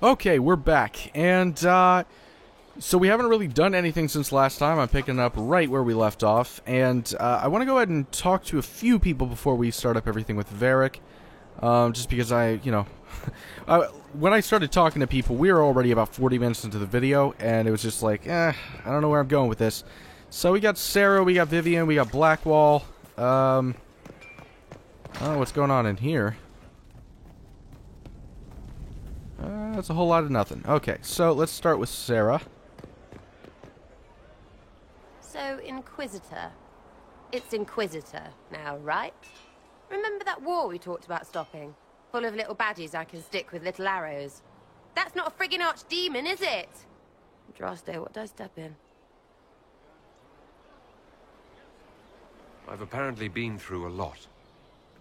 Okay, we're back, and, so we haven't really done anything since last time. I'm picking up right where we left off, and, I want to go ahead and talk to a few people before we start up everything with Varric, just because when I started talking to people, we were already about 40 minutes into the video, and it was just like, I don't know where I'm going with this. So we got Sarah, we got Vivian, we got Blackwall, I don't know what's going on in here. That's a whole lot of nothing. Okay, so let's start with Sarah. So, Inquisitor. It's Inquisitor now, right? Remember that war we talked about stopping? Full of little baddies I can stick with little arrows. That's not a friggin' archdemon, is it? Andraste, what did I step in? I've apparently been through a lot.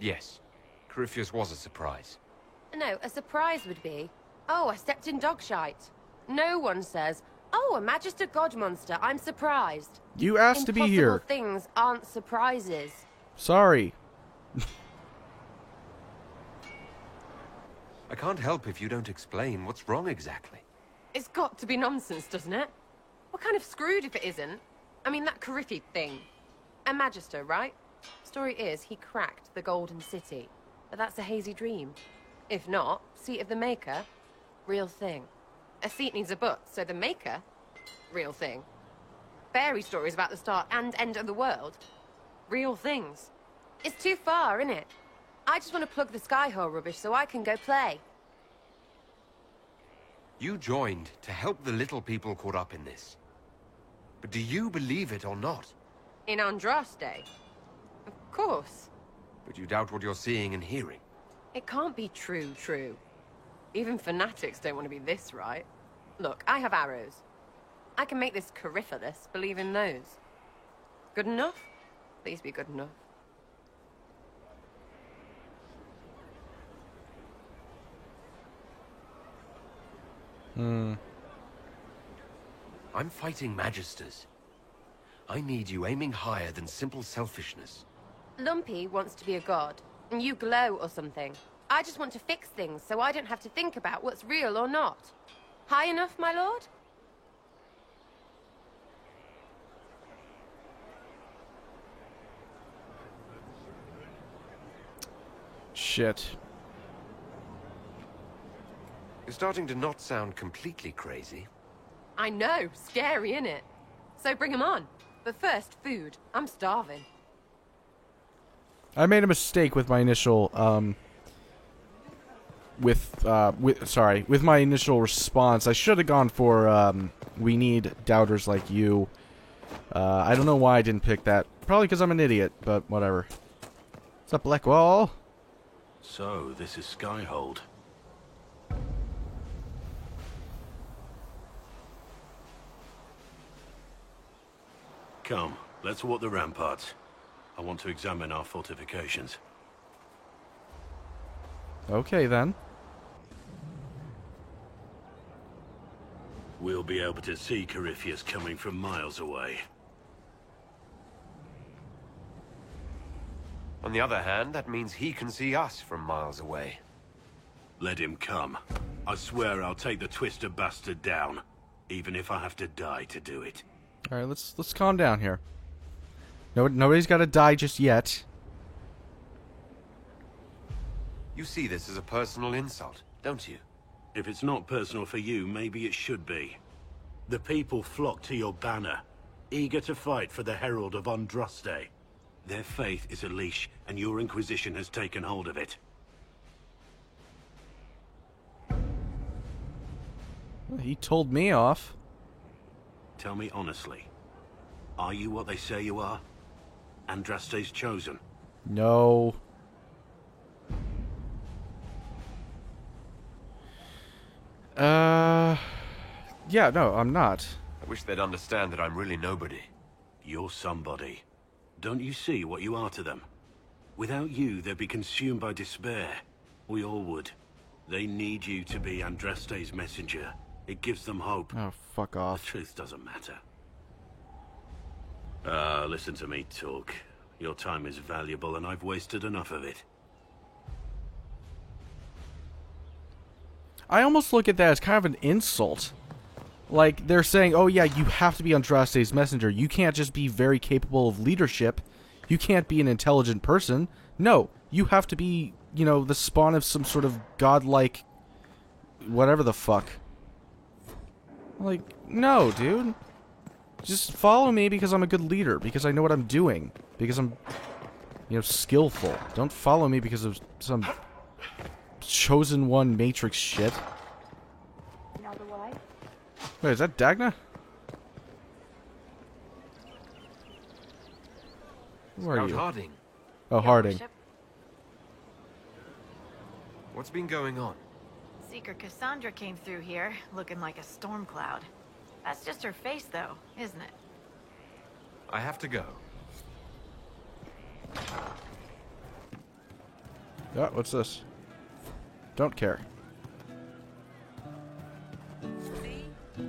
Yes, Corypheus was a surprise. No, a surprise would be, oh, I stepped in dog shite. No one says, oh, a Magister God monster, I'm surprised. You asked to be here. Impossible things aren't surprises. Sorry. I can't help if you don't explain what's wrong exactly. It's got to be nonsense, doesn't it? We're kind of screwed if it isn't. I mean, that Corypheus thing. A Magister, right? Story is, he cracked the Golden City. But that's a hazy dream. If not, Seat of the Maker, real thing. A seat needs a butt, so the Maker, real thing. Fairy stories about the start and end of the world, real things. It's too far, isn't it? I just want to plug the Skyhole rubbish so I can go play. You joined to help the little people caught up in this. But do you believe it or not? In Andraste? Of course. But you doubt what you're seeing and hearing. It can't be true. Even fanatics don't want to be this right. Look, I have arrows. I can make this Corypheus believe in those. Good enough? Please be good enough. I'm fighting Magisters. I need you aiming higher than simple selfishness. Lumpy wants to be a god, and you glow or something. I just want to fix things so I don't have to think about what's real or not. High enough, my lord? Shit. You're starting to not sound completely crazy. I know, scary, innit? So bring 'em on. But first, food. I'm starving. I made a mistake with my initial, with my initial response. I should have gone for, we need doubters like you. I don't know why I didn't pick that. Probably because I'm an idiot, but whatever. What's up, Blackwall? So, this is Skyhold. Come, let's walk the ramparts. I want to examine our fortifications. Okay, then. We'll be able to see Corypheus coming from miles away. On the other hand, that means he can see us from miles away. Let him come. I swear I'll take the Twister bastard down, even if I have to die to do it. Alright, let's calm down here. Nobody's got to die just yet. You see this as a personal insult, don't you? If it's not personal for you, maybe it should be. The people flock to your banner, eager to fight for the Herald of Andraste. Their faith is a leash, and your Inquisition has taken hold of it. Well, he told me off. Tell me honestly, are you what they say you are? Andraste's chosen? No. Yeah, no, I'm not. I wish they'd understand that I'm really nobody. You're somebody. Don't you see what you are to them? Without you, they'd be consumed by despair. We all would. They need you to be Andraste's messenger. It gives them hope. Oh, fuck The off. truth doesn't matter. Listen to me talk. Your time is valuable and I've wasted enough of it. I almost look at that as kind of an insult. Like, they're saying, oh yeah, you have to be Andraste's messenger. You can't just be very capable of leadership. You can't be an intelligent person. No, you have to be, you know, the spawn of some sort of godlike... whatever the fuck. Like, no, dude. Just follow me because I'm a good leader. Because I know what I'm doing. Because I'm, you know, skillful. Don't follow me because of some chosen one Matrix shit. Wait, is that Dagna? Who are Scout you? Harding, Oh, Harding. what's been going on? Seeker Cassandra came through here, looking like a storm cloud. That's just her face, though, isn't it? I have to go. Oh, what's this? Don't care. See?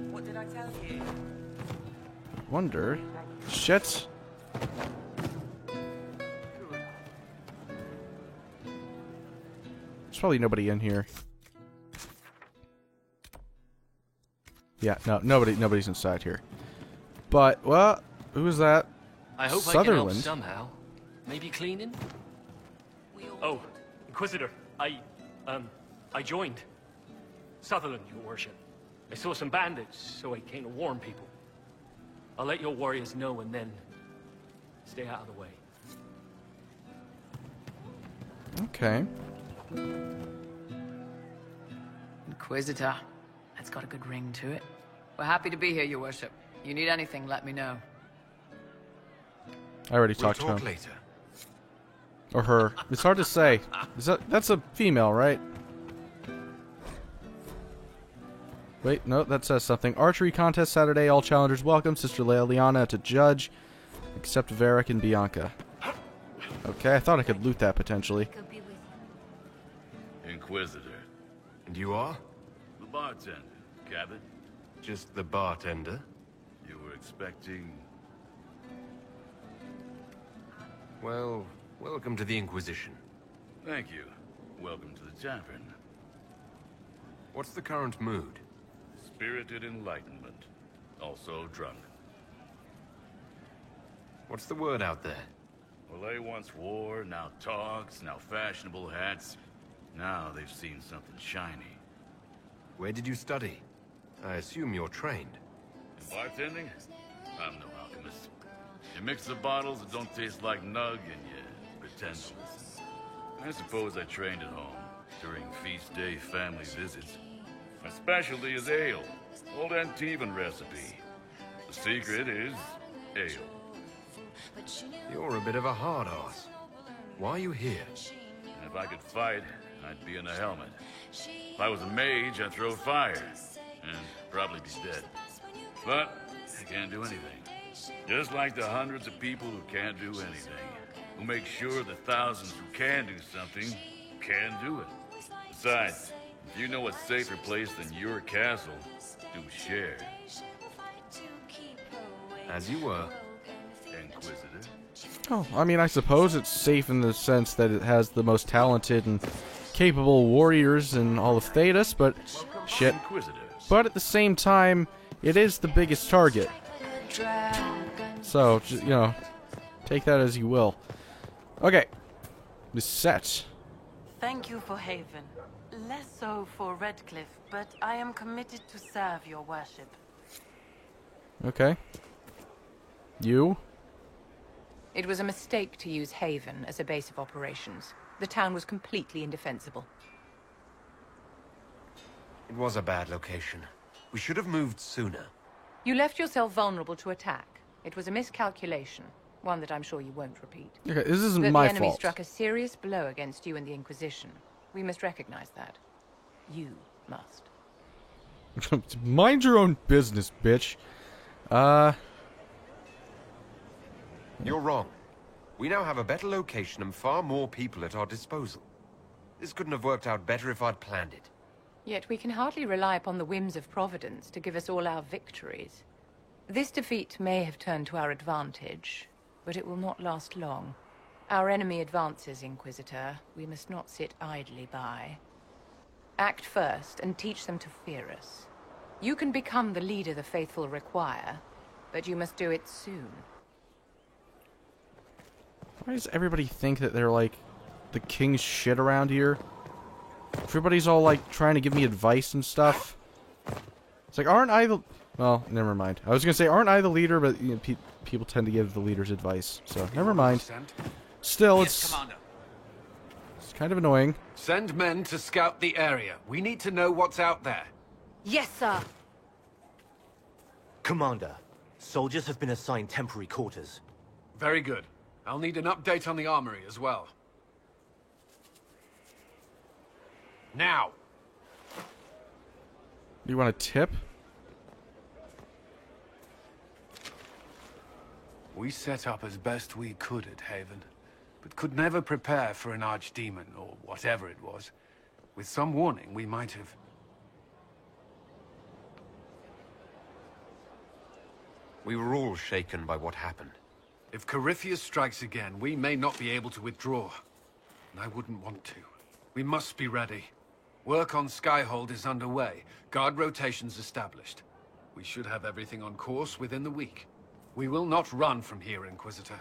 What did I tell you? Wonder. Shit. There's probably nobody in here. Yeah, no, nobody's inside here. But, well, who is that? I hope I can help Sutherland. somehow. Maybe cleaning? Oh, Inquisitor, I joined. Sutherland, your worship. I saw some bandits, so I came to warn people. I'll let your warriors know and then stay out of the way. Okay. Inquisitor. That's got a good ring to it. We're happy to be here, your worship. You need anything, let me know. I already We'll talked to talk him. later. Or her. It's hard to say. That's a female, right? Wait, no, that says something. Archery contest Saturday. All challengers welcome. Sister Liana to judge. Except Varric and Bianca. Okay, I thought I could loot that potentially. Inquisitor. And you are? The bartender, Cabot. Just the bartender? You were expecting... Well, welcome to the Inquisition. Thank you. Welcome to the tavern. What's the current mood? Spirited enlightenment. Also drunk. What's the word out there? Well, they once wore, now talks, now fashionable hats. Now they've seen something shiny. Where did you study? I assume you're trained. In bartending? I'm no alchemist. You mix the bottles that don't taste like nug and you pretend to listen. I suppose I trained at home, during feast day family visits. My specialty is ale. Old Antivan recipe. The secret is ale. You're a bit of a hard-ass. Why are you here? And if I could fight, I'd be in a helmet. If I was a mage, I'd throw fire. And probably be dead. But I can't do anything. Just like the hundreds of people who can't do anything. Who make sure the thousands who can do something can do it. Besides, if you know a safer place than your castle, do share. As you were. Inquisitor. Oh, I mean, I suppose it's safe in the sense that it has the most talented and capable warriors in all of Thedas, but shit. Inquisitors. But at the same time, it is the biggest target. So, you know, take that as you will. Okay. The set. Thank you for Haven. Less so for Redcliffe, but I am committed to serve your worship. Okay. You? It was a mistake to use Haven as a base of operations. The town was completely indefensible. It was a bad location. We should have moved sooner. You left yourself vulnerable to attack. It was a miscalculation, one that I'm sure you won't repeat. Okay, this isn't But my the enemy fault. struck a serious blow against you and the Inquisition. We must recognize that. You must. Mind your own business, bitch. You're wrong. We now have a better location and far more people at our disposal. This couldn't have worked out better if I'd planned it. Yet we can hardly rely upon the whims of Providence to give us all our victories. This defeat may have turned to our advantage, but it will not last long. Our enemy advances, Inquisitor. We must not sit idly by. act first and teach them to fear us. You can become the leader the faithful require, but you must do it soon. Why does everybody think that they're like the king's shit around here? Everybody's all like trying to give me advice and stuff. It's like, aren't I the... Well, never mind. I was gonna say, aren't I the leader? But you know, people tend to give the leaders advice, so never mind. Still, it's kind of annoying. Send men to scout the area. We need to know what's out there. Yes, sir. Commander, soldiers have been assigned temporary quarters. Very good. I'll need an update on the armory as well. Now! Do you want a tip? We set up as best we could at Haven, but could never prepare for an archdemon, or whatever it was. With some warning, we might have... We were all shaken by what happened. If Corypheus strikes again, we may not be able to withdraw. And I wouldn't want to. We must be ready. Work on Skyhold is underway. Guard rotations established. We should have everything on course within the week. We will not run from here, Inquisitor.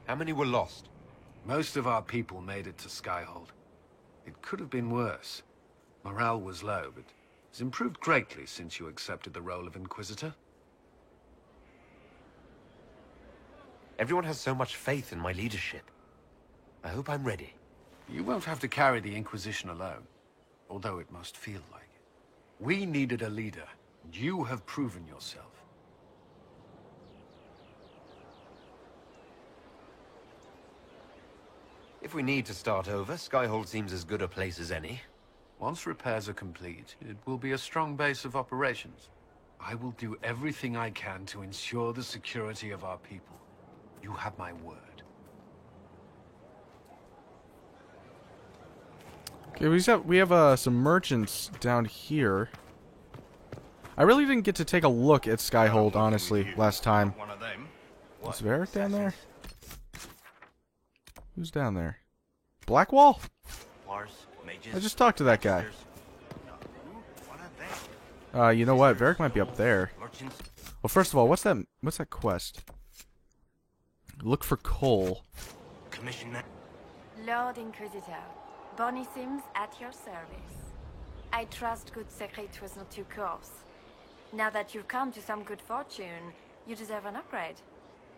How many were lost? Most of our people made it to Skyhold. It could have been worse. Morale was low, but it's improved greatly since you accepted the role of Inquisitor. Everyone has so much faith in my leadership. I hope I'm ready. You won't have to carry the Inquisition alone, although it must feel like it. We needed a leader, and you have proven yourself. If we need to start over, Skyhold seems as good a place as any. Once repairs are complete, it will be a strong base of operations. I will do everything I can to ensure the security of our people. You have my word. Okay, we have some merchants down here. I really didn't get to take a look at Skyhold, honestly, last time. Is Varric down there? Who's down there? Blackwall? I just talked to that guy. You know what? Varric might be up there. Well, first of all, what's that quest? Look for coal. Lord Inquisitor, Bonnie Sims at your service. I trust good Secret was not too coarse. Now that you've come to some good fortune, you deserve an upgrade.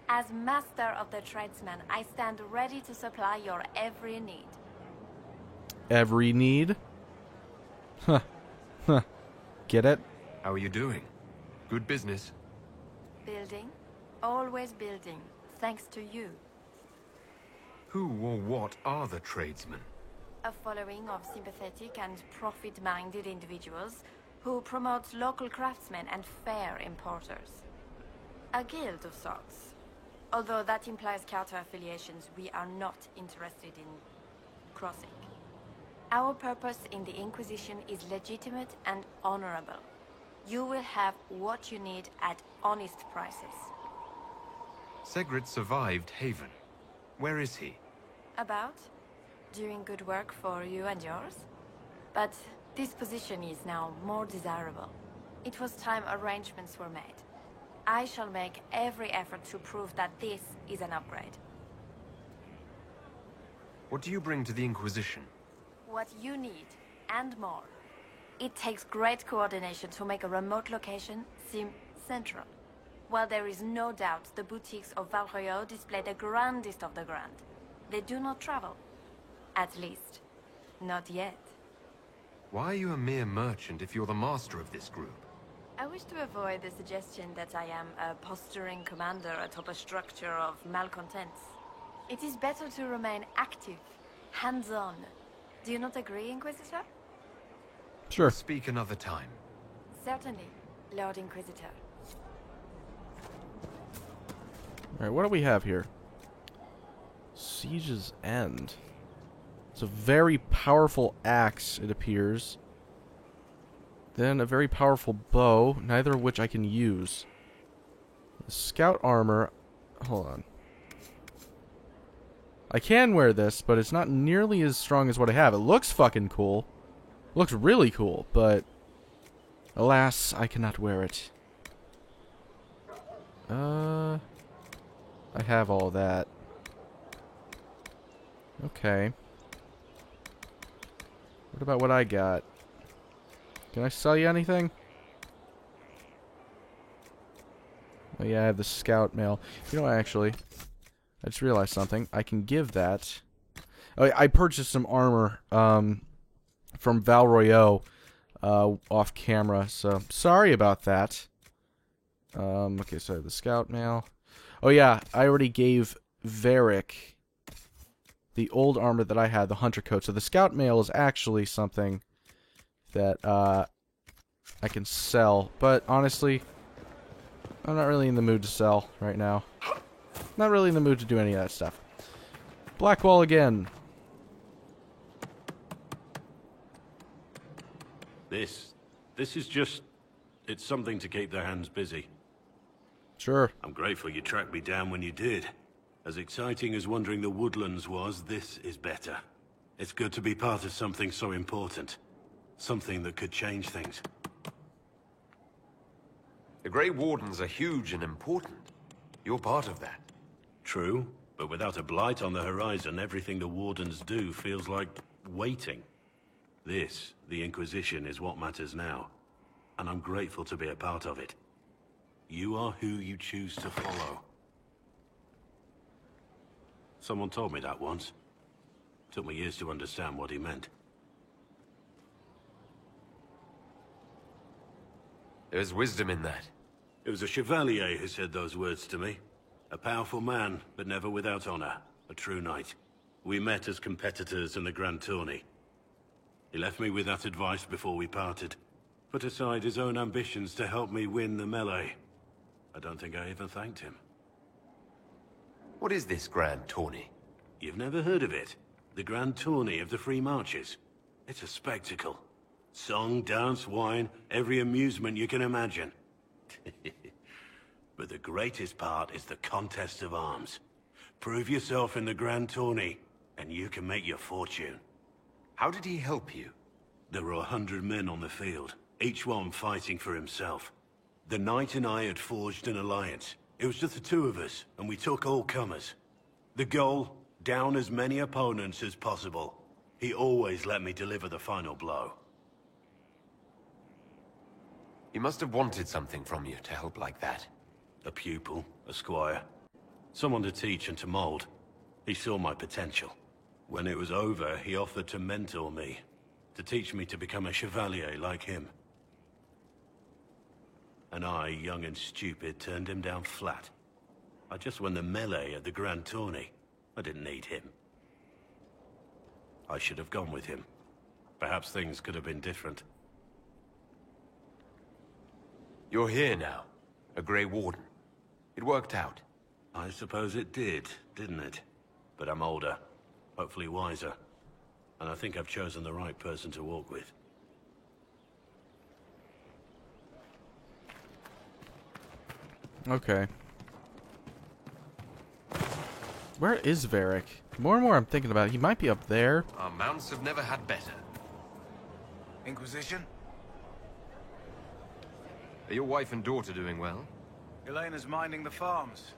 As master of the tradesman, I stand ready to supply your every need. Every need? Huh. Huh. Get it? How are you doing? Good business? Building. Always building. Thanks to you. Who or what are the tradesmen? A following of sympathetic and profit-minded individuals who promote local craftsmen and fair importers. A guild of sorts. Although that implies counter-affiliations we are not interested in crossing. Our purpose in the Inquisition is legitimate and honorable. You will have what you need at honest prices. Segret survived Haven. Where is he? About? Doing good work for you and yours? But this position is now more desirable. It was time arrangements were made. I shall make every effort to prove that this is an upgrade. What do you bring to the Inquisition? What you need, and more. It takes great coordination to make a remote location seem central. While there is no doubt the boutiques of Val Royeaux display the grandest of the grand, they do not travel. At least, not yet. Why are you a mere merchant if you're the master of this group? I wish to avoid the suggestion that I am a posturing commander atop a structure of malcontents. It is better to remain active, hands-on. Do you not agree, Inquisitor? Sure. Speak another time. Certainly, Lord Inquisitor. Alright, what do we have here? Siege's End. It's a very powerful axe, it appears. Then a very powerful bow, neither of which I can use. The scout armor... Hold on. I can wear this, but it's not nearly as strong as what I have. It looks fucking cool. Looks really cool, but alas, I cannot wear it. I have all that. Okay. What about what I got? Can I sell you anything? Oh yeah, I have the scout mail. You know what, actually, I just realized something. I can give that. Oh, I purchased some armor from Val Royeaux off camera, so sorry about that. Okay, so I have the scout mail. Oh yeah, I already gave Varric the old armor that I had, the hunter coat. So the scout mail is actually something that I can sell, but honestly, I'm not really in the mood to sell right now. Not really in the mood to do any of that stuff. Blackwall again. This is just... it's something to keep their hands busy. Sure. I'm grateful you tracked me down when you did. As exciting as wandering the woodlands was, this is better. It's good to be part of something so important. Something that could change things. The Grey Wardens are huge and important. You're part of that. True, but without a blight on the horizon, everything the Wardens do feels like waiting. This, the Inquisition, is what matters now. And I'm grateful to be a part of it. You are who you choose to follow. Someone told me that once. Took me years to understand what he meant. There's wisdom in that. It was a Chevalier who said those words to me. A powerful man, but never without honor. A true knight. We met as competitors in the Grand Tourney. He left me with that advice before we parted. Put aside his own ambitions to help me win the melee. I don't think I even thanked him. What is this Grand Tourney? You've never heard of it? The Grand Tourney of the Free Marches. It's a spectacle. Song, dance, wine, every amusement you can imagine. But the greatest part is the contest of arms. Prove yourself in the Grand Tourney, and you can make your fortune. How did he help you? There were 100 men on the field, each one fighting for himself. The knight and I had forged an alliance. It was just the two of us, and we took all comers. The goal, down as many opponents as possible. He always let me deliver the final blow. He must have wanted something from you to help like that. A pupil, a squire. Someone to teach and to mold. He saw my potential. When it was over, he offered to mentor me. To teach me to become a chevalier like him. And I, young and stupid, turned him down flat. I just won the melee at the Grand Tourney. I didn't need him. I should have gone with him. Perhaps things could have been different. You're here now, a Grey Warden. It worked out. I suppose it did, didn't it? But I'm older, hopefully wiser. And I think I've chosen the right person to walk with. Okay. Where is Varric? More and more I'm thinking about it. He might be up there. Our mounts have never had better. Inquisition? Are your wife and daughter doing well? Elena's minding the farms.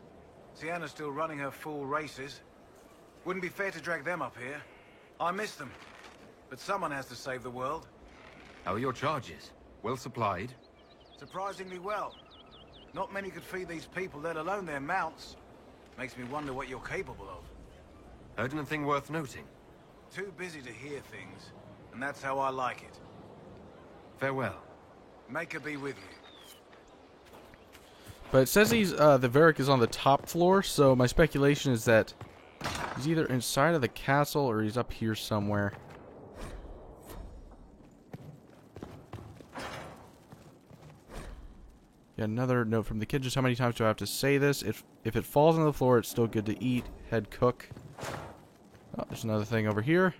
Sienna's still running her full races. Wouldn't be fair to drag them up here. I miss them. But someone has to save the world. How are your charges? Well supplied? Surprisingly well. Not many could feed these people, let alone their mounts. Makes me wonder what you're capable of. Heard anything worth noting? Too busy to hear things, and that's how I like it. Farewell. Make her be with you. But it says he's, the Varric is on the top floor, so my speculation is that he's either inside of the castle or he's up here somewhere. Yeah, another note from the kid. Just how many times do I have to say this? If it falls on the floor, it's still good to eat. Head cook. Oh, there's another thing over here.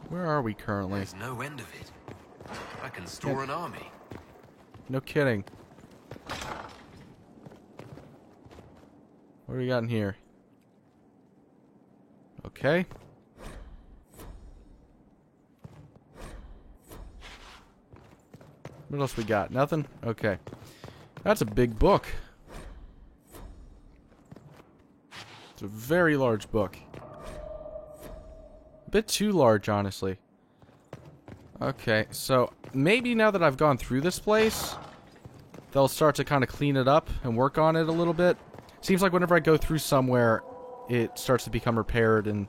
Where are we currently? There's no end of it. I can store an army. No kidding. What do we got in here? Okay. What else we got? Nothing? Okay. That's a big book. It's a very large book. A bit too large, honestly. Okay, so maybe now that I've gone through this place, they'll start to kind of clean it up and work on it a little bit. Seems like whenever I go through somewhere, it starts to become repaired and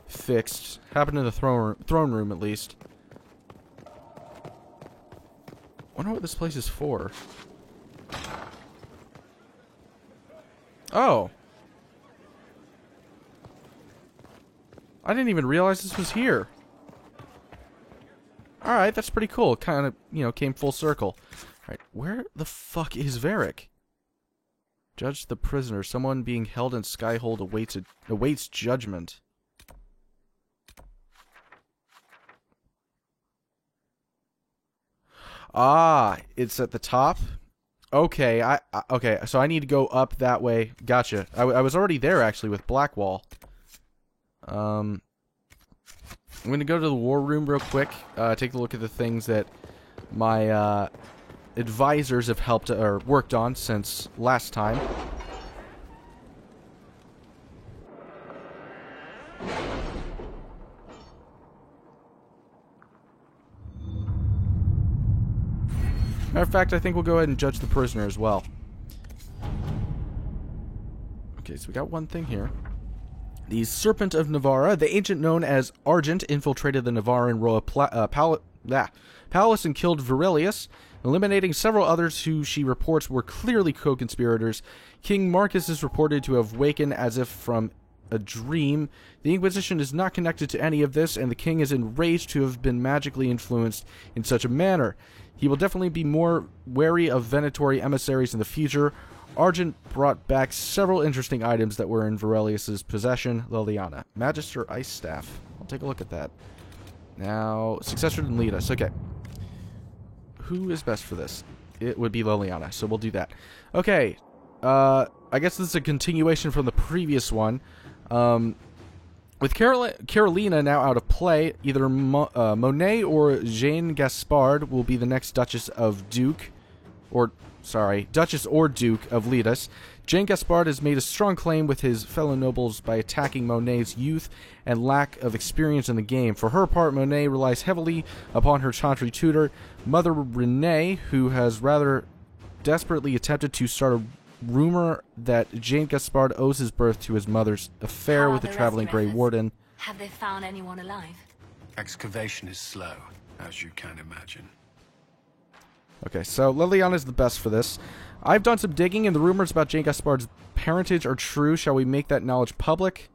fixed. Happened in the throne room, at least. Wonder what this place is for. Oh. I didn't even realize this was here. Alright, that's pretty cool. Kind of, you know, came full circle. Alright, where the fuck is Varric? Judge the prisoner. Someone being held in Skyhold awaits judgment. Ah, it's at the top? Okay, okay, so I need to go up that way. Gotcha. I was already there, actually, with Blackwall. I'm going to go to the war room real quick, take a look at the things that my advisors have helped or worked on since last time. Matter of fact, I think we'll go ahead and judge the prisoner as well. Okay, so we got one thing here. The Serpent of Navarra, the ancient known as Argent, infiltrated the Navarran royal palace and killed Virelius, eliminating several others who she reports were clearly co-conspirators. King Marcus is reported to have wakened as if from a dream. The Inquisition is not connected to any of this, and the king is enraged to have been magically influenced in such a manner. He will definitely be more wary of Venatori emissaries in the future. Argent brought back several interesting items that were in Virelius' possession. Leliana. Magister Ice Staff. I'll take a look at that. Now, successor to lead us. Okay. Who is best for this? It would be Leliana, so we'll do that. Okay. I guess this is a continuation from the previous one. With Carolina now out of play, either Monet or Jeanne Gaspard will be the next Duchess or Duke of Ledas. Jean Gaspard has made a strong claim with his fellow nobles by attacking Monet's youth and lack of experience in the game. For her part, Monet relies heavily upon her Chantry tutor, Mother Renee, who has rather desperately attempted to start a rumor that Jean Gaspard owes his birth to his mother's affair with the traveling Grey Warden. Have they found anyone alive? Excavation is slow, as you can imagine. Okay, so Leliana is the best for this. I've done some digging, and the rumors about Jean Gaspard's parentage are true. Shall we make that knowledge public?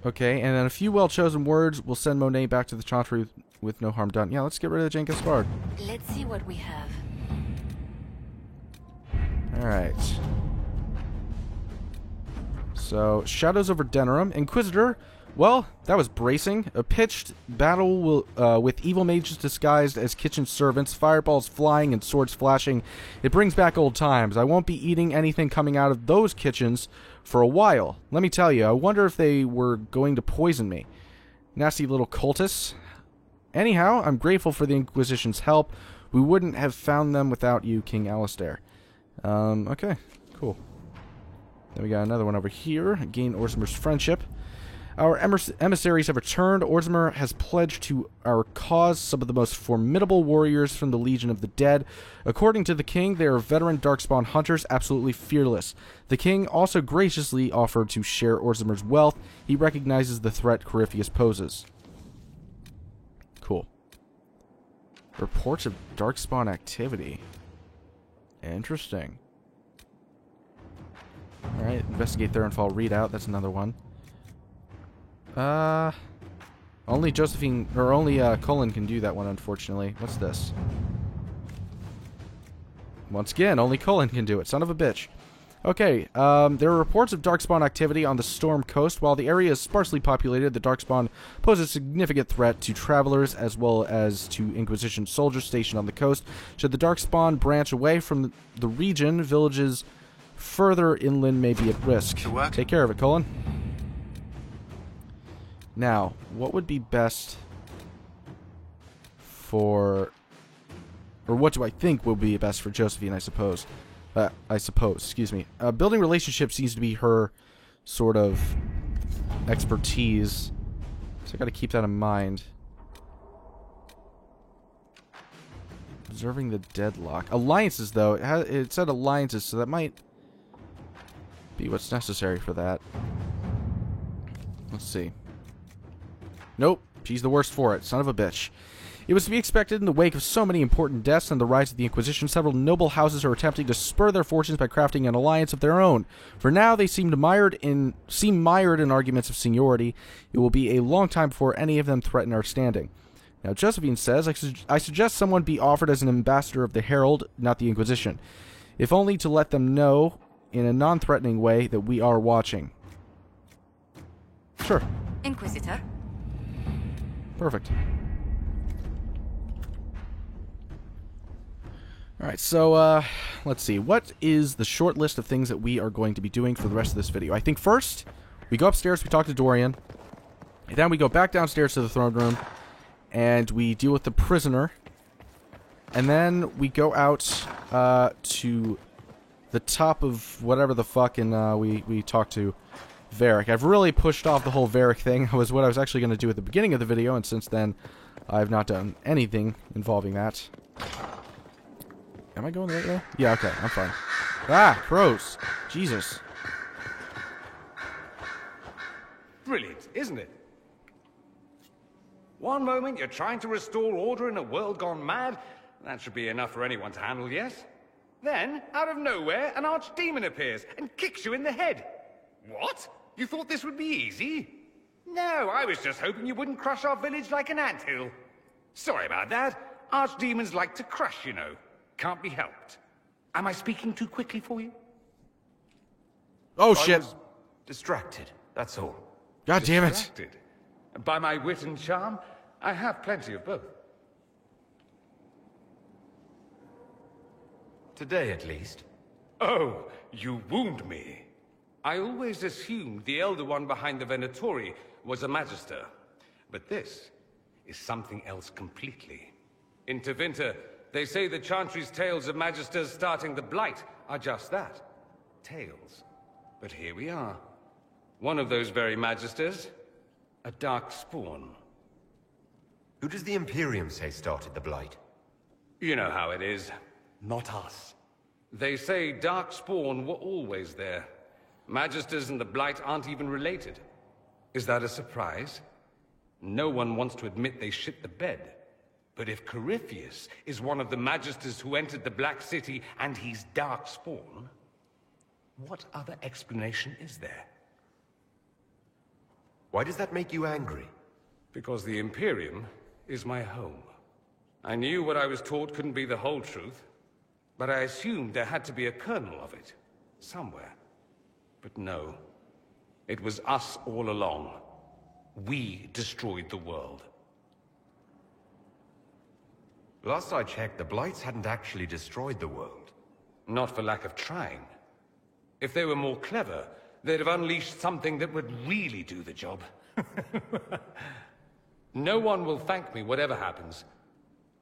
Okay, and then a few well-chosen words will send Monet back to the Chantry with no harm done. Yeah, let's get rid of Jean Gaspard. Let's see what we have. Alright. So, Shadows over Denerim. Inquisitor, well, that was bracing. A pitched battle with evil mages disguised as kitchen servants, fireballs flying and swords flashing. It brings back old times. I won't be eating anything coming out of those kitchens for a while. Let me tell you, I wonder if they were going to poison me. Nasty little cultists. Anyhow, I'm grateful for the Inquisition's help. We wouldn't have found them without you, King Alistair. Okay, cool. Then we got another one over here. Gain Orzamer's friendship. Our emissaries have returned. Orzamer has pledged to our cause some of the most formidable warriors from the Legion of the Dead. According to the king, they are veteran Darkspawn hunters, absolutely fearless. The king also graciously offered to share Orzamer's wealth. He recognizes the threat Corypheus poses. Cool. Reports of Darkspawn activity. Interesting. Alright, investigate Theronfall readout. That's another one. Only Josephine, or only Cullen can do that one, unfortunately. What's this? Once again, only Cullen can do it. Son of a bitch. Okay, there are reports of Darkspawn activity on the Storm Coast. While the area is sparsely populated, the Darkspawn pose a significant threat to travelers as well as to Inquisition soldiers stationed on the coast. Should the Darkspawn branch away from the region, villages further inland may be at risk. Take care of it, Colin. Now, what would be best for... Or what do I think will be best for Josephine, I suppose. Excuse me. Building relationships seems to be her sort of expertise. So I gotta keep that in mind. Observing the deadlock. Alliances, though. It said alliances, so that might be what's necessary for that. Let's see. Nope. She's the worst for it. Son of a bitch. It was to be expected in the wake of so many important deaths and the rise of the Inquisition, several noble houses are attempting to spur their fortunes by crafting an alliance of their own. For now, they seem mired in arguments of seniority. It will be a long time before any of them threaten our standing. Now, Josephine says, I suggest someone be offered as an ambassador of the Herald, not the Inquisition, if only to let them know in a non-threatening way that we are watching. Sure. Inquisitor. Perfect. Alright, so, let's see. What is the short list of things that we are going to be doing for the rest of this video? I think first, we go upstairs, we talk to Dorian, and then we go back downstairs to the throne room, and we deal with the prisoner, and then we go out, to the top of whatever the fuck, and, we talk to Varric. I've really pushed off the whole Varric thing. It was what I was actually going to do at the beginning of the video, and since then, I've not done anything involving that. Am I going the right way? Yeah, okay, I'm fine. Ah, crows. Jesus. Brilliant, isn't it? One moment you're trying to restore order in a world gone mad. That should be enough for anyone to handle, yes? Then, out of nowhere, an archdemon appears and kicks you in the head. What? You thought this would be easy? No, I was just hoping you wouldn't crush our village like an anthill. Sorry about that. Archdemons like to crush, you know. Can't be helped. Am I speaking too quickly for you? Oh, shit. I was distracted, that's all. God damn it. Distracted? By my wit and charm, I have plenty of both. Today, at least. Oh, you wound me. I always assumed the Elder One behind the Venatori was a Magister. But this is something else completely. In Tevinter, they say the Chantry's tales of Magisters starting the Blight are just that. Tales. But here we are. One of those very Magisters, a Dark Spawn. Who does the Imperium say started the Blight? You know how it is. Not us. They say Dark Spawn were always there. Magisters and the Blight aren't even related. Is that a surprise? No one wants to admit they shit the bed. But if Corypheus is one of the Magisters who entered the Black City and he's Dark Spawn, what other explanation is there? Why does that make you angry? Because the Imperium is my home. I knew what I was taught couldn't be the whole truth, but I assumed there had to be a kernel of it, somewhere. But no, it was us all along. We destroyed the world. Last I checked, the Blights hadn't actually destroyed the world. Not for lack of trying. If they were more clever, they'd have unleashed something that would really do the job. No one will thank me whatever happens.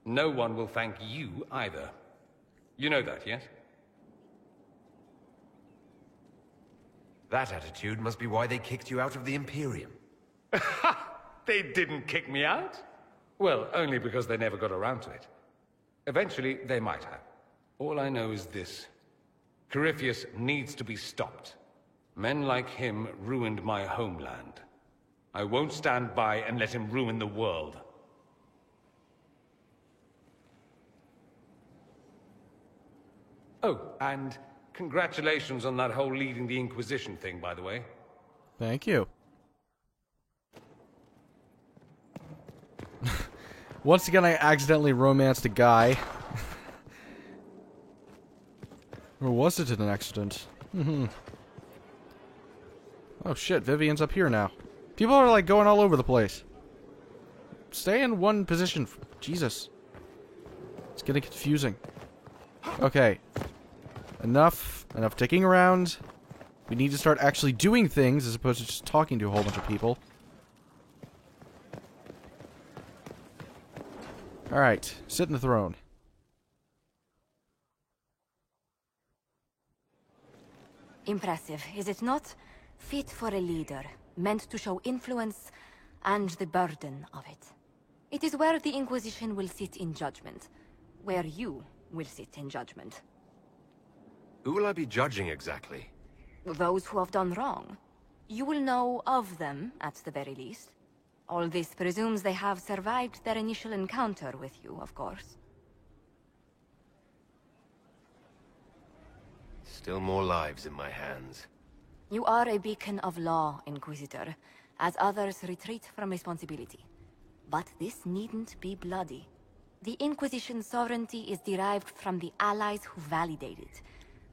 No one will thank you either. You know that, yes? That attitude must be why they kicked you out of the Imperium. They didn't kick me out? Well, only because they never got around to it. Eventually, they might have. All I know is this. Corypheus needs to be stopped. Men like him ruined my homeland. I won't stand by and let him ruin the world. Oh, and congratulations on that whole leading the Inquisition thing, by the way. Thank you. Once again, I accidentally romanced a guy. Or was it an accident? Oh shit, Vivian's up here now. People are like going all over the place. Stay in one position. Jesus. It's getting confusing. Okay. Enough dicking around. We need to start actually doing things as opposed to just talking to a whole bunch of people. Alright, sit in the throne. Impressive, is it not? Fit for a leader, meant to show influence and the burden of it. It is where the Inquisition will sit in judgment. Where you will sit in judgment. Who will I be judging exactly? Those who have done wrong. You will know of them, at the very least. All this presumes they have survived their initial encounter with you, of course. Still more lives in my hands. You are a beacon of law, Inquisitor, as others retreat from responsibility. But this needn't be bloody. The Inquisition's sovereignty is derived from the allies who validate it.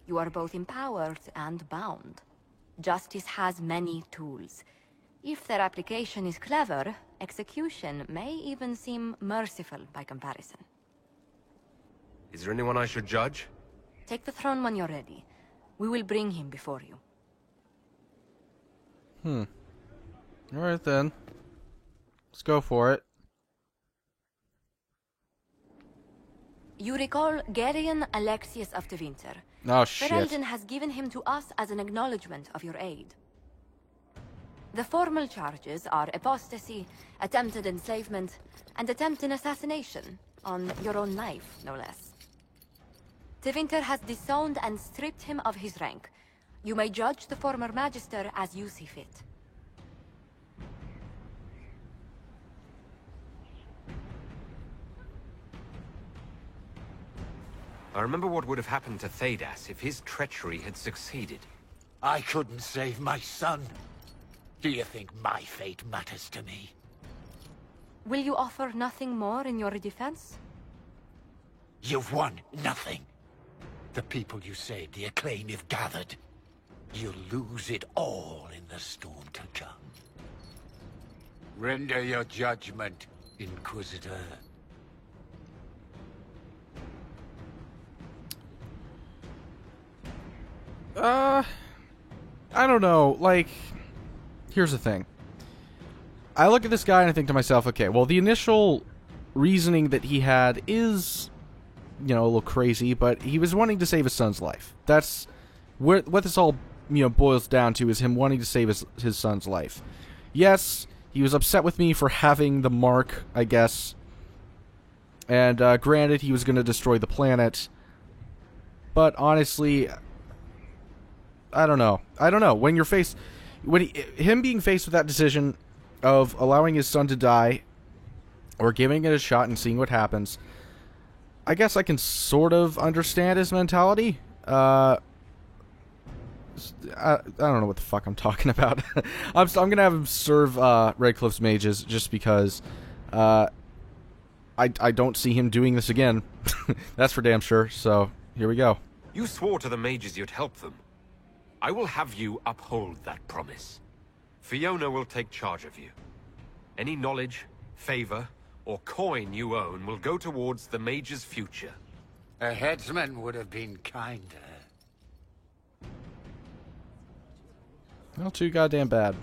You are both empowered and bound. Justice has many tools. If their application is clever, execution may even seem merciful by comparison. Is there anyone I should judge? Take the throne when you're ready. We will bring him before you. Alright then. Let's go for it. You recall Gerion Alexius of Tevinter. Oh shit. Ferelden has given him to us as an acknowledgement of your aid. The formal charges are apostasy, attempted enslavement, and attempted assassination, on your own life, no less. Tevinter has disowned and stripped him of his rank. You may judge the former Magister as you see fit. I remember what would have happened to Thedas if his treachery had succeeded. I couldn't save my son. Do you think my fate matters to me? Will you offer nothing more in your defense? You've won nothing. The people you saved, the Acclaim you've gathered. You'll lose it all in the storm to come. Render your judgment, Inquisitor. I don't know, like, here's the thing. I look at this guy and I think to myself, okay, well, the initial reasoning that he had is, you know, a little crazy, but he was wanting to save his son's life. That's what this all, you know, boils down to, is him wanting to save his son's life. Yes, he was upset with me for having the mark, I guess, and granted, he was going to destroy the planet, but honestly, I don't know. When you're faced, him being faced with that decision of allowing his son to die, or giving it a shot and seeing what happens, I guess I can sort of understand his mentality. I don't know what the fuck I'm talking about. I'm gonna have him serve Redcliffe's mages just because I don't see him doing this again. That's for damn sure. So here we go. You swore to the mages you'd help them. I will have you uphold that promise. Fiona will take charge of you. Any knowledge, favor, or coin you own will go towards the mage's future. A headsman would have been kinder. Not too goddamn bad.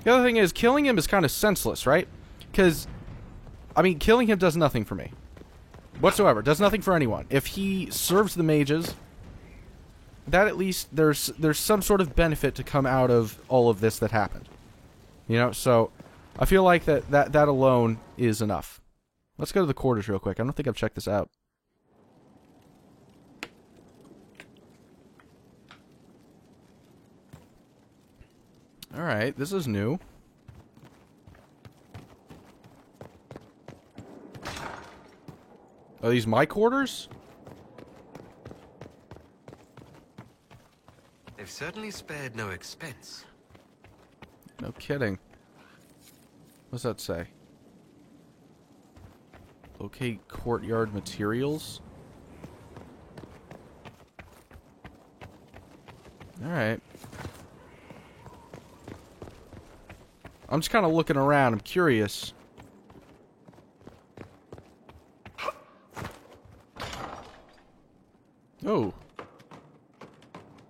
The other thing is, killing him is kind of senseless, right? Because, I mean, killing him does nothing for me. Whatsoever. Does nothing for anyone. If he serves the mages, that at least there's some sort of benefit to come out of all of this that happened. You know, so I feel like that alone is enough. Let's go to the quarters real quick. I don't think I've checked this out. Alright, this is new. Are these my quarters? They've certainly spared no expense. No kidding. What's that say? Locate courtyard materials? Alright. I'm just kind of looking around. I'm curious. Oh.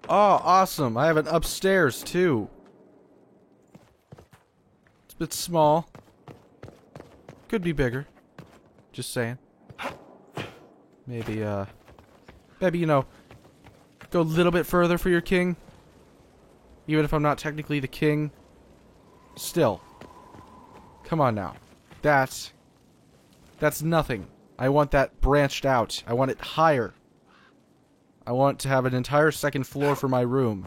Oh, awesome. I have it upstairs, too. It's a bit small. Could be bigger. Just saying. Maybe, you know, go a little bit further for your king. Even if I'm not technically the king. Still. Come on now. That's nothing. I want that branched out. I want it higher. I want to have an entire second floor for my room.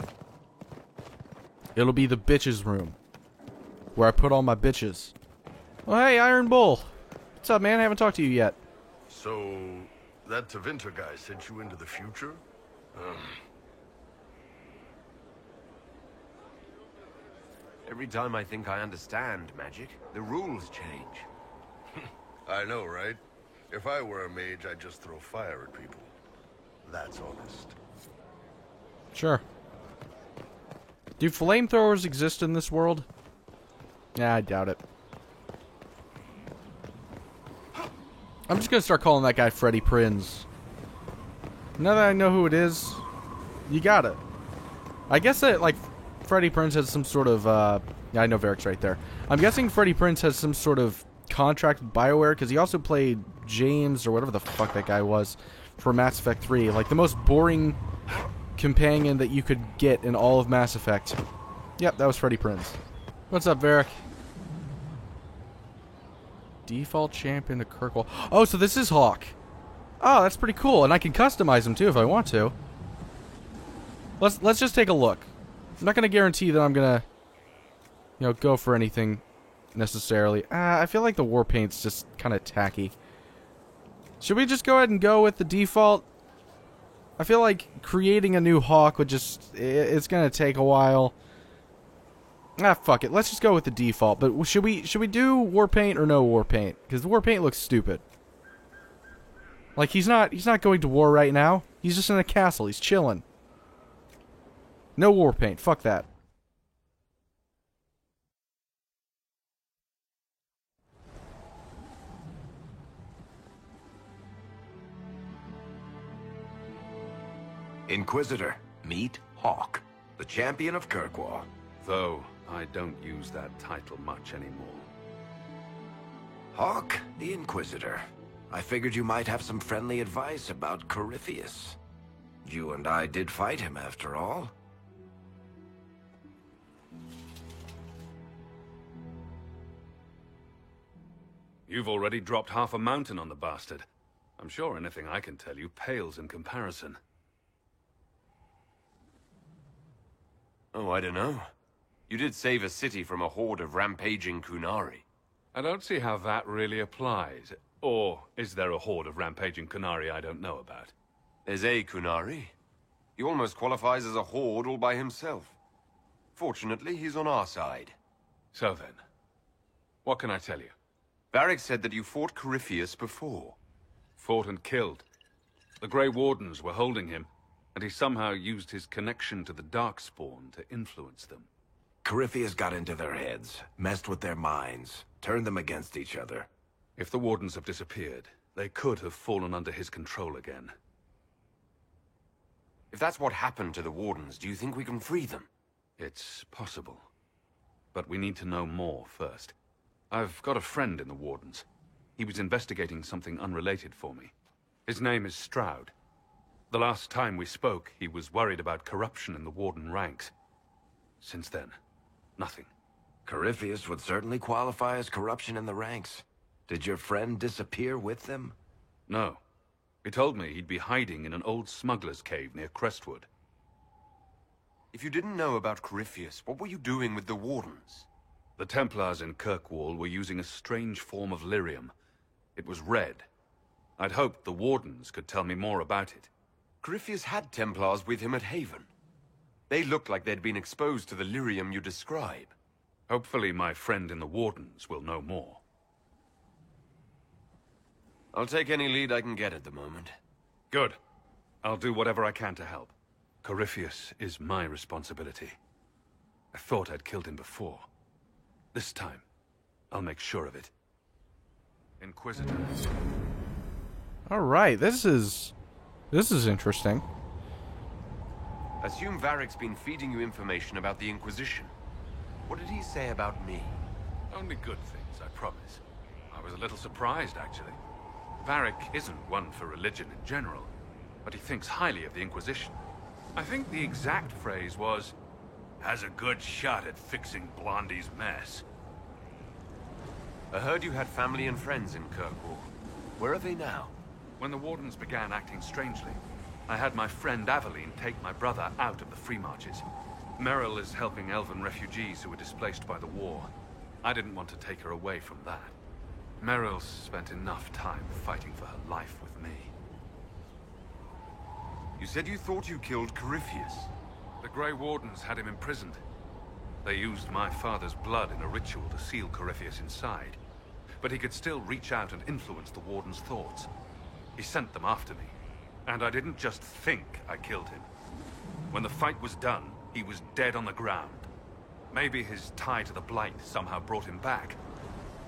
It'll be the bitches' room. Where I put all my bitches. Well, hey, Iron Bull. What's up, man? I haven't talked to you yet. So, that Tevinter guy sent you into the future? Every time I think I understand magic, the rules change. I know, right? If I were a mage, I'd just throw fire at people. That's honest. Sure. Do flamethrowers exist in this world? Yeah, I doubt it. I'm just gonna start calling that guy Freddie Prinze. Now that I know who it is, you got it. I guess that, like, Freddie Prinze has some sort of, yeah, I know Varric's right there. I'm guessing Freddie Prinze has some sort of contract with BioWare, because he also played James, or whatever the fuck that guy was, for Mass Effect 3. Like, the most boring companion that you could get in all of Mass Effect. Yep, that was Freddie Prinze. What's up, Varric? Default champion to Kirkwall. Oh, so this is Hawk. Oh, that's pretty cool, and I can customize him too if I want to. Let's just take a look. I'm not gonna guarantee that I'm gonna, you know, go for anything necessarily. I feel like the war paint's just kind of tacky. Should we just go ahead and go with the default? I feel like creating a new Hawk would just, it's gonna take a while. Ah, fuck it. Let's just go with the default. But should we do war paint or no war paint? Because the war paint looks stupid. Like, he's not going to war right now. He's just in a castle. He's chilling. No war paint. Fuck that. Inquisitor, meet Hawk, the champion of Kirkwall. Though I don't use that title much anymore. Hawk, the Inquisitor. I figured you might have some friendly advice about Corypheus. You and I did fight him, after all. You've already dropped half a mountain on the bastard. I'm sure anything I can tell you pales in comparison. Oh, I don't know. You did save a city from a horde of rampaging Qunari. I don't see how that really applies. Or is there a horde of rampaging Qunari I don't know about? There's a Qunari. He almost qualifies as a horde all by himself. Fortunately, he's on our side. So then, what can I tell you? Varric said that you fought Corypheus before. Fought and killed. The Grey Wardens were holding him, and he somehow used his connection to the Darkspawn to influence them. Corypheus got into their heads, messed with their minds, turned them against each other. If the Wardens have disappeared, they could have fallen under his control again. If that's what happened to the Wardens, do you think we can free them? It's possible. But we need to know more first. I've got a friend in the Wardens. He was investigating something unrelated for me. His name is Stroud. The last time we spoke, he was worried about corruption in the Warden ranks. Since then, nothing. Corypheus would certainly qualify as corruption in the ranks. Did your friend disappear with them? No. He told me he'd be hiding in an old smuggler's cave near Crestwood. If you didn't know about Corypheus, what were you doing with the Wardens? The Templars in Kirkwall were using a strange form of lyrium. It was red. I'd hoped the Wardens could tell me more about it. Corypheus had Templars with him at Haven. They looked like they'd been exposed to the lyrium you describe. Hopefully my friend in the Wardens will know more. I'll take any lead I can get at the moment. Good. I'll do whatever I can to help. Corypheus is my responsibility. I thought I'd killed him before. This time, I'll make sure of it. Inquisitor. Alright, this is interesting. Assume Varric's been feeding you information about the Inquisition. What did he say about me? Only good things, I promise. I was a little surprised, actually. Varric isn't one for religion in general, but he thinks highly of the Inquisition. I think the exact phrase was, has a good shot at fixing Blondie's mess. I heard you had family and friends in Kirkwall. Where are they now? When the Wardens began acting strangely, I had my friend Aveline take my brother out of the Free Marches. Merrill is helping elven refugees who were displaced by the war. I didn't want to take her away from that. Merrill's spent enough time fighting for her life with me. You said you thought you killed Corypheus. The Grey Wardens had him imprisoned. They used my father's blood in a ritual to seal Corypheus inside. But he could still reach out and influence the Warden's thoughts. He sent them after me. And I didn't just think I killed him. When the fight was done, he was dead on the ground. Maybe his tie to the Blight somehow brought him back.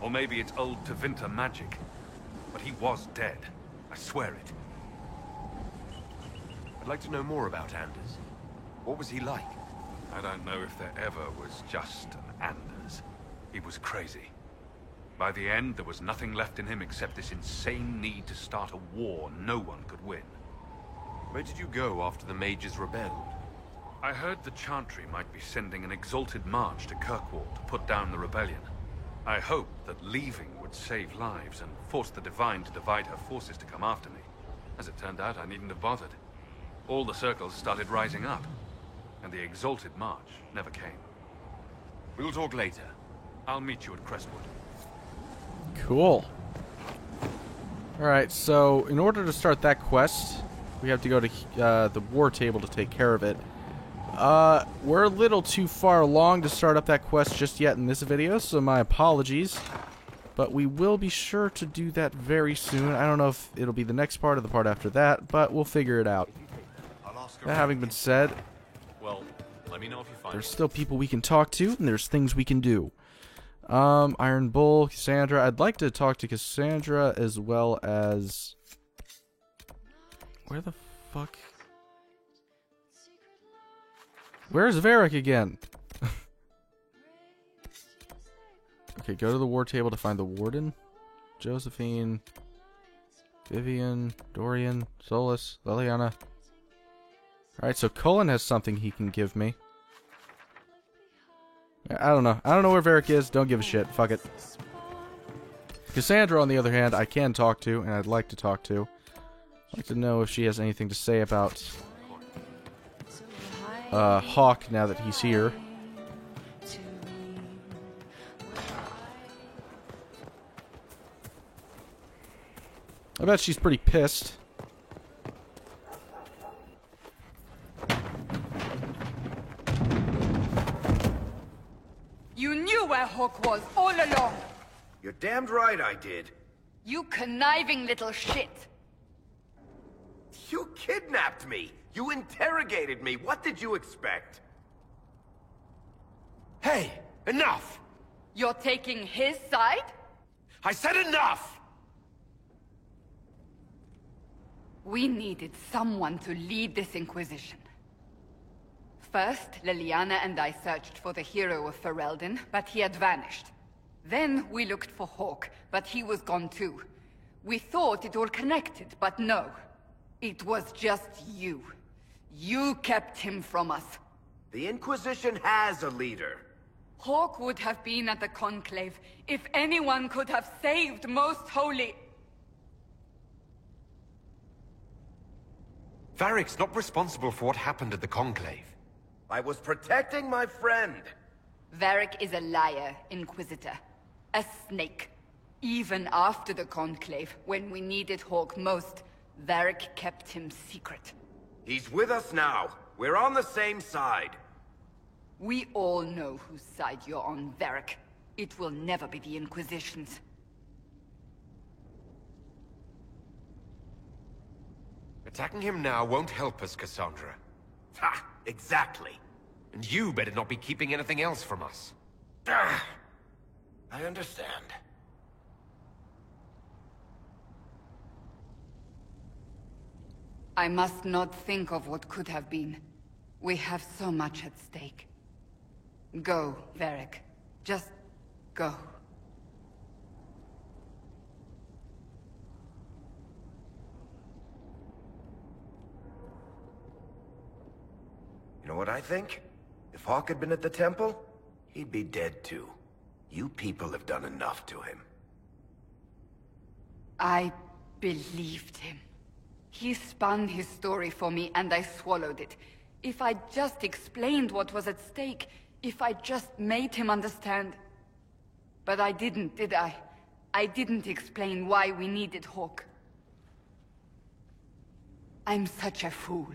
Or maybe it's old Tevinter magic. But he was dead. I swear it. I'd like to know more about Anders. What was he like? I don't know if there ever was just an Anders. He was crazy. By the end, there was nothing left in him except this insane need to start a war no one could win. Where did you go after the mages rebelled? I heard the Chantry might be sending an exalted march to Kirkwall to put down the rebellion. I hoped that leaving would save lives and force the Divine to divide her forces to come after me. As it turned out, I needn't have bothered. All the circles started rising up, and the exalted march never came. We'll talk later. I'll meet you at Crestwood. Cool. Alright, so in order to start that quest, we have to go to the war table to take care of it. We're a little too far along to start up that quest just yet in this video, so my apologies. But we will be sure to do that very soon. I don't know if it'll be the next part or the part after that, but we'll figure it out. That having been said, well, let me know if you find there's still people we can talk to, and there's things we can do. Iron Bull, Cassandra. I'd like to talk to Cassandra as well as... Where the fuck? Where's Varric again? Okay, go to the war table to find the Warden. Josephine, Vivian, Dorian, Solus, Leliana. Alright, so Cullen has something he can give me. I don't know. I don't know where Varric is. Don't give a shit. Fuck it. Cassandra, on the other hand, I can talk to, and I'd like to talk to. I'd like to know if she has anything to say about Hawke now that he's here. I bet she's pretty pissed. You knew where Hawke was all along. You're damned right I did. You conniving little shit. You kidnapped me. You interrogated me. What did you expect? Hey, enough! You're taking his side? I said enough! We needed someone to lead this Inquisition. First, Leliana and I searched for the hero of Ferelden, but he had vanished. Then we looked for Hawke, but he was gone too. We thought it all connected, but no. It was just you. You kept him from us. The Inquisition has a leader. Hawke would have been at the Conclave if anyone could have saved Most Holy... Varric's not responsible for what happened at the Conclave. I was protecting my friend. Varric is a liar, Inquisitor. A snake. Even after the Conclave, when we needed Hawke most, Varric kept him secret. He's with us now. We're on the same side. We all know whose side you're on, Varric. It will never be the Inquisition's. Attacking him now won't help us, Cassandra. Ha! Exactly. And you better not be keeping anything else from us. I understand. I must not think of what could have been. We have so much at stake. Go, Varric. Just go. You know what I think? If Hawke had been at the temple, he'd be dead too. You people have done enough to him. I believed him. He spun his story for me, and I swallowed it. If I just explained what was at stake, if I just made him understand... But I didn't, did I? I didn't explain why we needed Hawke. I'm such a fool.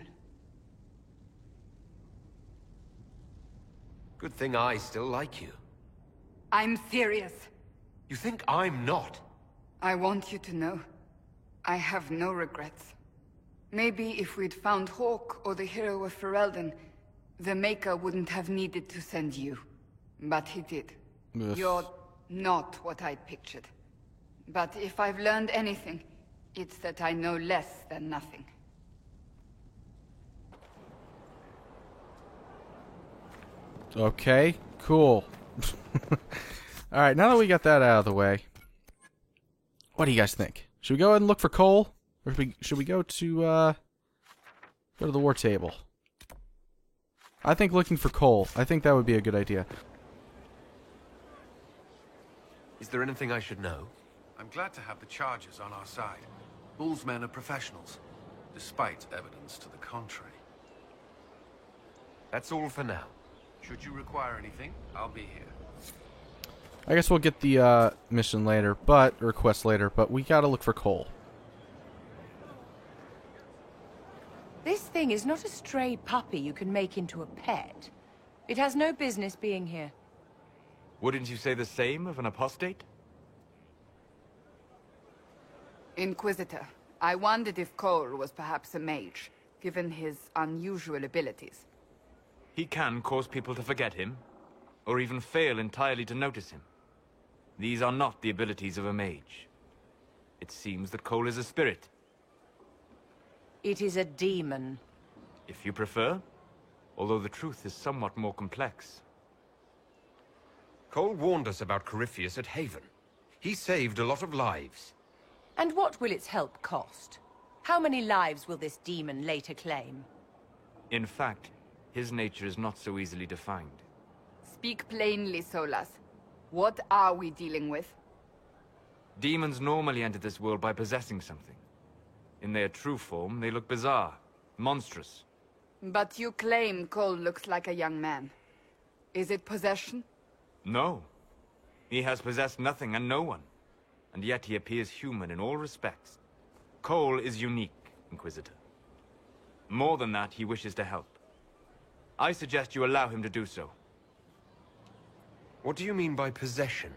Good thing I still like you. I'm serious. You think I'm not? I want you to know, I have no regrets. Maybe if we'd found Hawke or the hero of Ferelden, the Maker wouldn't have needed to send you. But he did. Ugh. You're not what I'd pictured. But if I've learned anything, it's that I know less than nothing. Okay, cool. Alright, now that we got that out of the way, what do you guys think? Should we go ahead and look for Cole? Or should we go to the war table? I think looking for Cole. I think that would be a good idea. Is there anything I should know? I'm glad to have the Chargers on our side. Bull's men are professionals, despite evidence to the contrary. That's all for now. Should you require anything, I'll be here. I guess we'll get the mission later, request later, but we gotta look for Cole. This thing is not a stray puppy you can make into a pet. It has no business being here. Wouldn't you say the same of an apostate? Inquisitor, I wondered if Cole was perhaps a mage, given his unusual abilities. He can cause people to forget him, or even fail entirely to notice him. These are not the abilities of a mage. It seems that Cole is a spirit. It is a demon. If you prefer, although the truth is somewhat more complex. Cole warned us about Corypheus at Haven. He saved a lot of lives. And what will its help cost? How many lives will this demon later claim? In fact, his nature is not so easily defined. Speak plainly, Solas. What are we dealing with? Demons normally enter this world by possessing something. In their true form, they look bizarre, monstrous. But you claim Cole looks like a young man. Is it possession? No. He has possessed nothing and no one. And yet he appears human in all respects. Cole is unique, Inquisitor. More than that, he wishes to help. I suggest you allow him to do so. What do you mean by possession?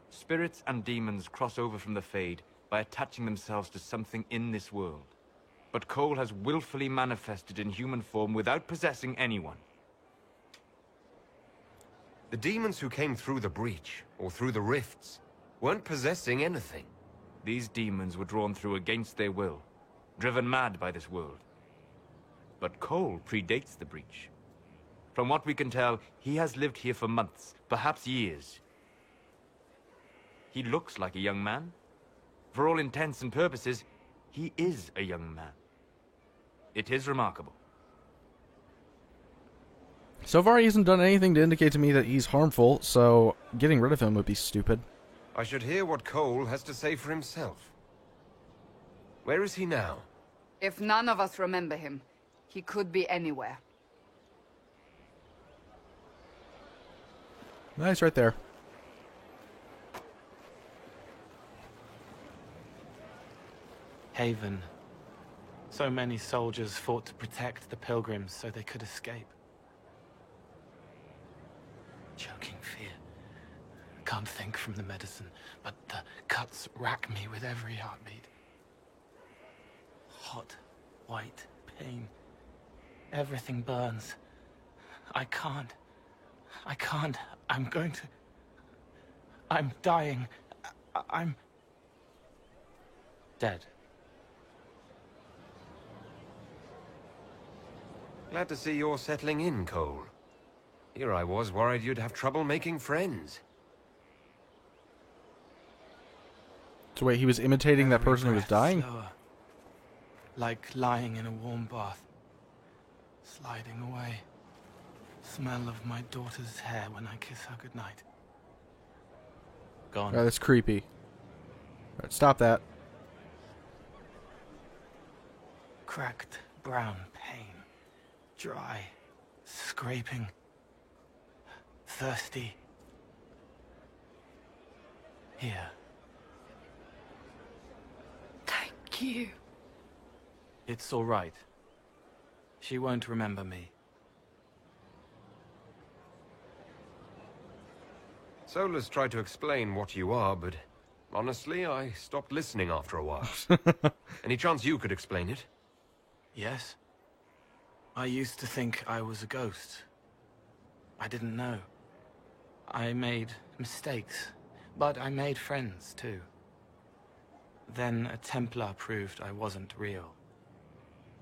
Spirits and demons cross over from the Fade by attaching themselves to something in this world. But Cole has willfully manifested in human form without possessing anyone. The demons who came through the breach, or through the rifts, weren't possessing anything. These demons were drawn through against their will, driven mad by this world. But Cole predates the breach. From what we can tell, he has lived here for months, perhaps years. He looks like a young man. For all intents and purposes, he is a young man. It is remarkable. So far, he hasn't done anything to indicate to me that he's harmful, so getting rid of him would be stupid. I should hear what Cole has to say for himself. Where is he now? If none of us remember him, he could be anywhere. Nice, right there. Haven. So many soldiers fought to protect the pilgrims so they could escape. Choking fear. Can't think from the medicine, but the cuts rack me with every heartbeat. Hot, white pain. Everything burns. I can't. I'm going to... I'm dying. I'm... dead. Glad to see you're settling in, Cole. Here I was worried you'd have trouble making friends. So wait, he was imitating that person who was dying? Slower. Like lying in a warm bath. Sliding away. Smell of my daughter's hair when I kiss her goodnight. Gone. Oh, that's creepy. Alright, stop that. Cracked brown pain. Dry. Scraping. Thirsty. Here. Thank you. It's all right. She won't remember me. Solus tried to explain what you are, but honestly, I stopped listening after a while. Any chance you could explain it? Yes. I used to think I was a ghost. I didn't know. I made mistakes, but I made friends too. Then a Templar proved I wasn't real.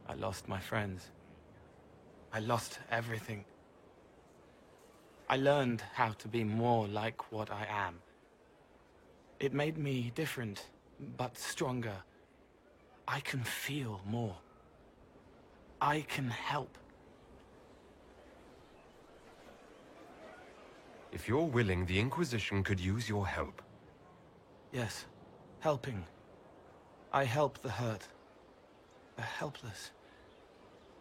I lost my friends. I lost everything. I learned how to be more like what I am. It made me different, but stronger. I can feel more. I can help. If you're willing, the Inquisition could use your help. Yes, helping. I help the hurt. The helpless.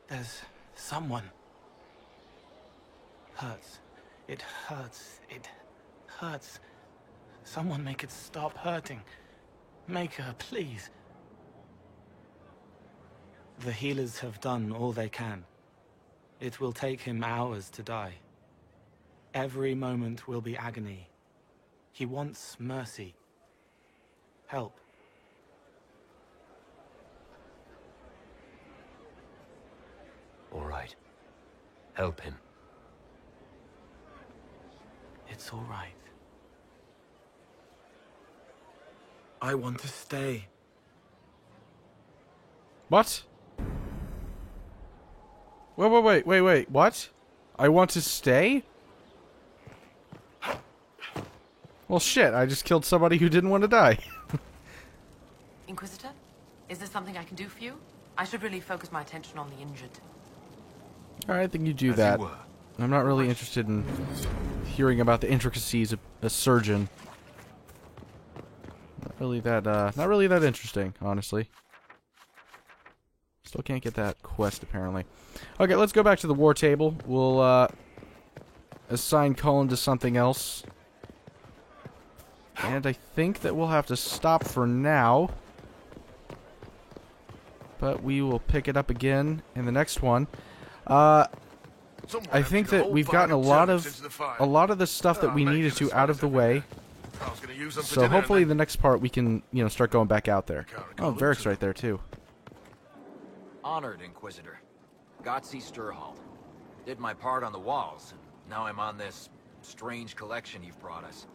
There's someone. Hurts. It hurts. It hurts. Someone make it stop hurting. Make her, please. The healers have done all they can. It will take him hours to die. Every moment will be agony. He wants mercy. Help. All right. Help him. It's all right. I want to stay. What? Wait, what? I want to stay? Well, shit, I just killed somebody who didn't want to die. Inquisitor? Is there something I can do for you? I should really focus my attention on the injured. Alright, I think you do that. I'm not really interested in hearing about the intricacies of a surgeon. Not really that interesting, honestly. Still can't get that quest, apparently. Okay, let's go back to the war table. We'll, assign Cullen to something else. And I think that we'll have to stop for now. But we will pick it up again in the next one. I think that we've gotten a lot of the stuff that we needed to out of the way. So hopefully the next part we can, start going back out there. Oh, Varric's right there too. Honored, Inquisitor. Gotzi Sturhald. Did my part on the walls, and now I'm on this strange collection you've brought us.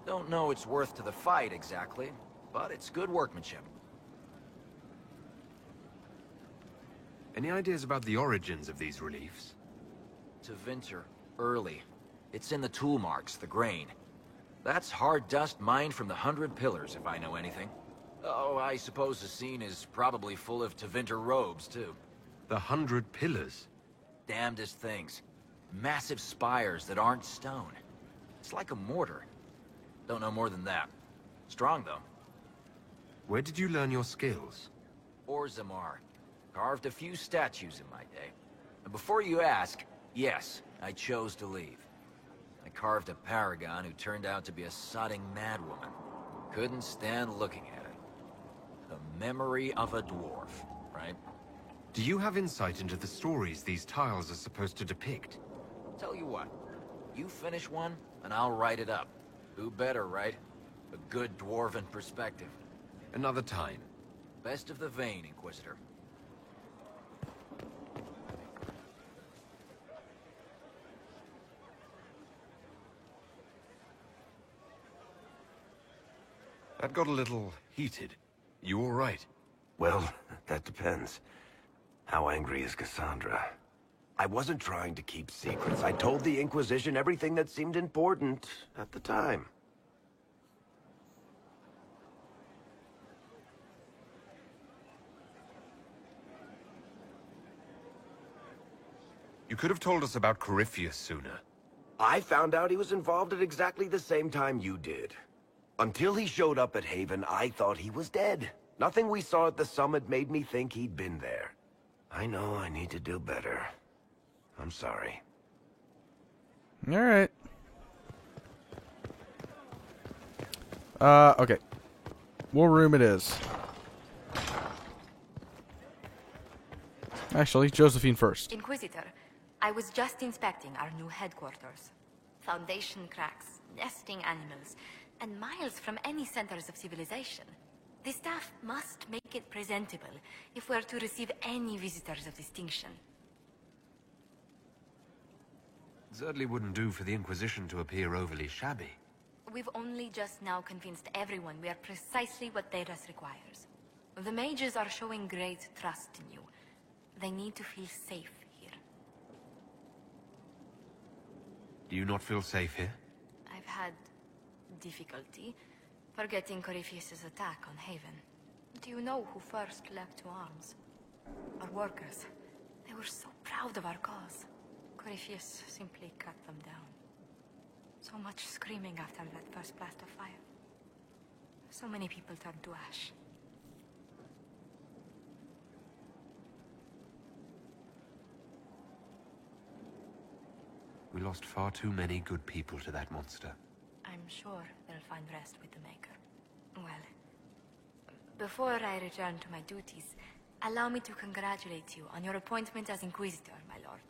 Don't know its worth to the fight exactly, but it's good workmanship. Any ideas about the origins of these reliefs? Tevinter, early. It's in the tool marks, the grain. That's hard dust mined from the 100 Pillars, if I know anything. Oh, I suppose the scene is probably full of Tevinter robes, too. The 100 Pillars? Damnedest things. Massive spires that aren't stone. It's like a mortar. Don't know more than that. Strong, though. Where did you learn your skills? Orzammar. Carved a few statues in my day. And before you ask, yes, I chose to leave. I carved a paragon who turned out to be a sodding madwoman. Couldn't stand looking at it. The memory of a dwarf, right? Do you have insight into the stories these tiles are supposed to depict? Tell you what, you finish one, and I'll write it up. Who better, right? A good dwarven perspective. Another time. Best of the vein, Inquisitor. That got a little heated. You all right? Well, that depends. How angry is Cassandra? I wasn't trying to keep secrets. I told the Inquisition everything that seemed important at the time. You could have told us about Corypheus sooner. I found out he was involved at exactly the same time you did. Until he showed up at Haven, I thought he was dead. Nothing we saw at the summit made me think he'd been there. I know I need to do better. I'm sorry. Alright. Okay. What room it is? Actually, Josephine first. Inquisitor, I was just inspecting our new headquarters. Foundation cracks, nesting animals, and miles from any centers of civilization. The staff must make it presentable if we're to receive any visitors of distinction. Certainly wouldn't do for the Inquisition to appear overly shabby. We've only just now convinced everyone we are precisely what Thedas requires. The mages are showing great trust in you. They need to feel safe here. Do you not feel safe here? I've had difficulty forgetting Corypheus' attack on Haven. Do you know who first leapt to arms? Our workers. They were so proud of our cause. Corypheus simply cut them down. So much screaming after that first blast of fire. So many people turned to ash. We lost far too many good people to that monster. I'm sure they'll find rest with the Maker. Well, before I return to my duties, allow me to congratulate you on your appointment as Inquisitor, my lord.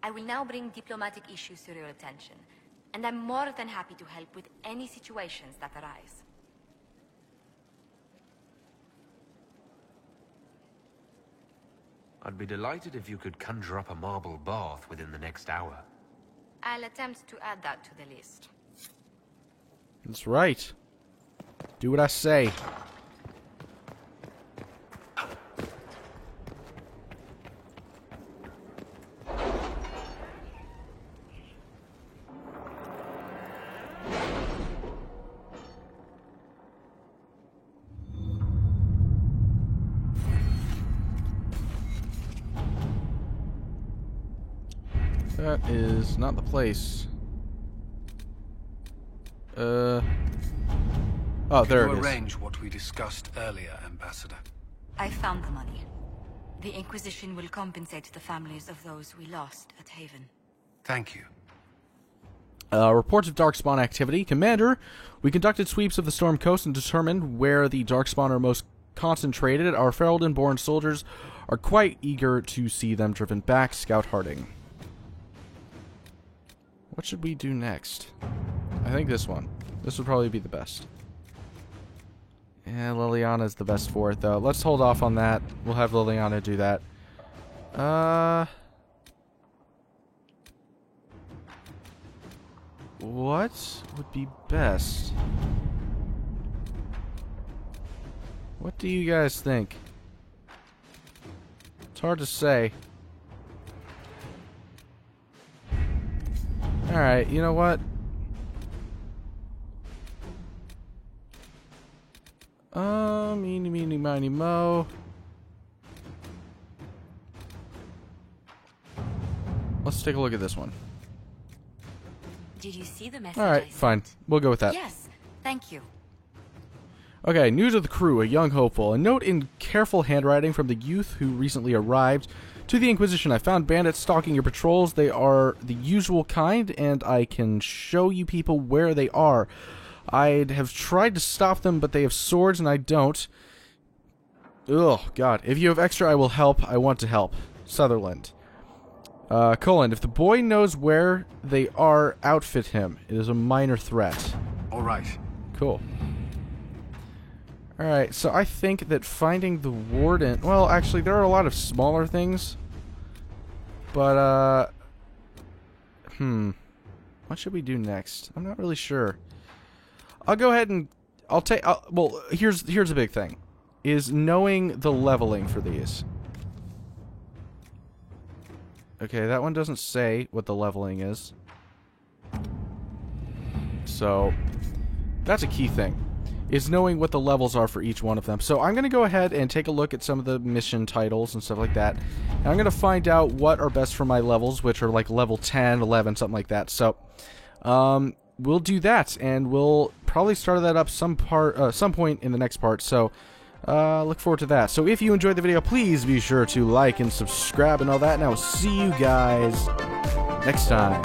I will now bring diplomatic issues to your attention, and I'm more than happy to help with any situations that arise. I'd be delighted if you could conjure up a marble bath within the next hour. I'll attempt to add that to the list. That's right. Do what I say. That is not the place. Oh, there it Can you is. arrange what we discussed earlier, Ambassador? I found the money. The Inquisition will compensate the families of those we lost at Haven. Thank you. Reports of Darkspawn activity. Commander, we conducted sweeps of the Storm Coast and determined where the Darkspawn are most concentrated. Our Ferelden-born soldiers are quite eager to see them driven back. Scout Harding. What should we do next? I think this one. This would probably be the best. Yeah, Liliana's the best for it, though. Let's hold off on that. We'll have Liliana do that. What would be best? What do you guys think? It's hard to say. Alright, you know what? Meeny, meeny, miny, mo. Let's take a look at this one. Did you see the message? Alright, fine. We'll go with that. Yes, thank you. Okay, news of the crew, a young hopeful. A note in careful handwriting from the youth who recently arrived. To the Inquisition, I found bandits stalking your patrols. They are the usual kind, and I can show you people where they are. I'd have tried to stop them, but they have swords, and I don't. Ugh, God. If you have extra, I will help. I want to help. Sutherland. Colin, if the boy knows where they are, outfit him. It is a minor threat. All right. Cool. Alright, so I think that finding the warden... Well, actually, there are a lot of smaller things. But, what should we do next? I'm not really sure. I'll go ahead and... well, here's a big thing, is knowing the leveling for these. Okay, that one doesn't say what the leveling is. So, that's a key thing, is knowing what the levels are for each one of them. So I'm going to go ahead and take a look at some of the mission titles and stuff like that. And I'm going to find out what are best for my levels, which are like level 10, 11, something like that. So, we'll do that, and we'll probably start that up some point in the next part. So, look forward to that. So if you enjoyed the video, please be sure to like and subscribe and all that, and I will see you guys next time.